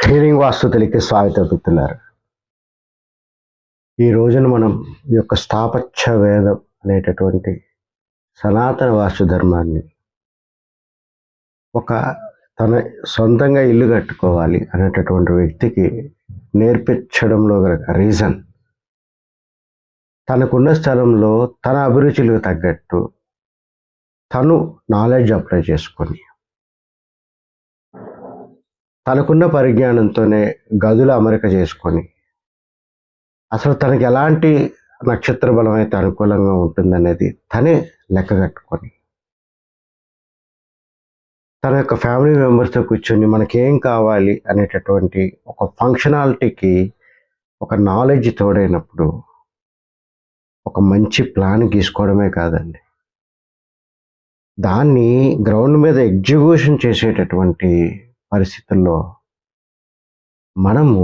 Healing వాస్తుతులకి స్వాగతం మిత్రులారా. ఈ రోజున మనం ఈ యొక్క స్థాపత్య వేదం అనేటటువంటి సనాతన వాస్తు ధర్మాన్ని ఒక తన సొంతంగా ఇల్లు కట్టుకోవాలి అనేటటువంటి వ్యక్తికి నేర్పించడంలో గల రీజన్, తనకున్న స్థలంలో తన అభిరుచులకు తగ్గట్టు తను నాలెడ్జ్ అప్లై చేసుకొని తనకున్న పరిజ్ఞానంతోనే గదుల అమరిక చేసుకొని అసలు తనకి ఎలాంటి నక్షత్ర బలం అయితే అనుకూలంగా ఉంటుందనేది తనే లెక్క కట్టుకొని తన యొక్క ఫ్యామిలీ మెంబర్స్తో కూర్చొని మనకేం కావాలి అనేటటువంటి ఒక ఫంక్షనాలిటీకి ఒక నాలెడ్జ్ తోడైనప్పుడు ఒక మంచి ప్లాన్ గీసుకోవడమే కాదండి, దాన్ని గ్రౌండ్ మీద ఎగ్జిక్యూషన్ చేసేటటువంటి పరిస్థితుల్లో మనము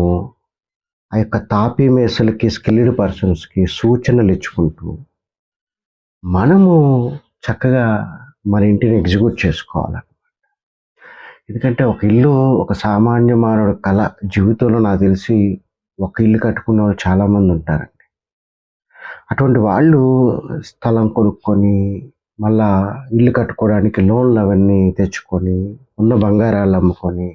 ఆ యొక్క తాపీ మేసలకి, స్కిల్డ్ పర్సన్స్కి సూచనలు ఇచ్చుకుంటూ మనము చక్కగా మన ఇంటిని ఎగ్జిక్యూట్ చేసుకోవాలి. ఎందుకంటే ఒక ఇల్లు ఒక సామాన్య మానవుడి కళ. జీవితంలో నాకు తెలిసి ఒక ఇల్లు కట్టుకునే వాళ్ళు చాలామంది ఉంటారండి. అటువంటి వాళ్ళు స్థలం కొనుక్కొని మళ్ళా ఇల్లు కట్టుకోవడానికి లోన్లు అవన్నీ తెచ్చుకొని ఉన్న బంగారాలు అమ్ముకొని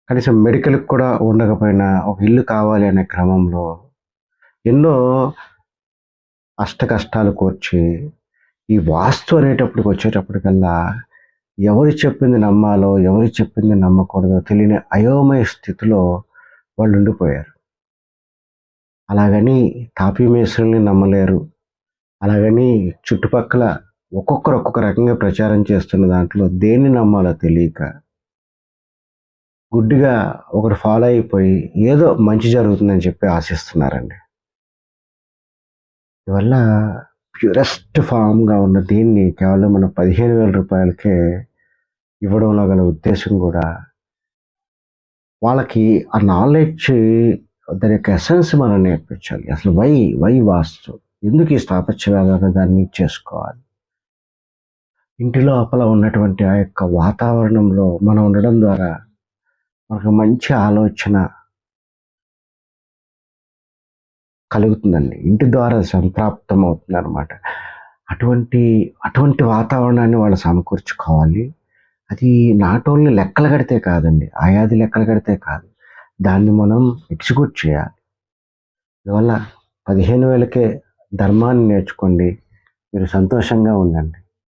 కనీసం మెడికల్కి కూడా ఉండకపోయినా ఒక ఇల్లు కావాలి అనే క్రమంలో ఎన్నో అష్ట కష్టాలు కోర్చి ఈ వాస్తు అనేటప్పటికి వచ్చేటప్పటికల్లా ఎవరు చెప్పింది నమ్మాలో ఎవరు చెప్పింది నమ్మకూడదో తెలియని అయోమయ స్థితిలో వాళ్ళు ఉండిపోయారు. అలాగని తాపీ మేస్త్రుల్ని నమ్మలేరు, అలాగని చుట్టుపక్కల ఒక్కొక్కరు ఒక్కొక్క రకంగా ప్రచారం చేస్తున్న దాంట్లో దేన్ని నమ్మాలో తెలియక గుడ్డిగా ఒకరు ఫాలో అయిపోయి ఏదో మంచి జరుగుతుందని చెప్పి ఆశిస్తున్నారండి. ఇవల్ల ప్యూరెస్ట్ ఫామ్గా ఉన్న దీన్ని కేవలం మనం 15,000 రూపాయలకే ఇవ్వడంలో గల ఉద్దేశం కూడా వాళ్ళకి ఆ నాలెడ్జ్, దాని యొక్క ఎసెన్స్ మనం నేర్పించాలి. అసలు వై వాస్తు, ఎందుకు ఈ స్థాపత్యవేదం దాన్ని చేసుకోవాలి. ఇంటి లోపల ఉన్నటువంటి ఆ యొక్క వాతావరణంలో మనం ఉండడం ద్వారా మనకు మంచి ఆలోచన కలుగుతుందండి, ఇంటి ద్వారా సంప్రాప్తం అవుతుంది అనమాట. అటువంటి వాతావరణాన్ని వాళ్ళు సమకూర్చుకోవాలి. అది నాట్ ఓన్లీ లెక్కలు కడితే కాదండి, ఆయాది లెక్కలు కడితే కాదు, దాన్ని మనం ఎగ్జిక్యూట్ చేయాలి. అందువల్ల 15,000కే ధర్మాన్ని నేర్చుకోండి, మీరు సంతోషంగా ఉండండి.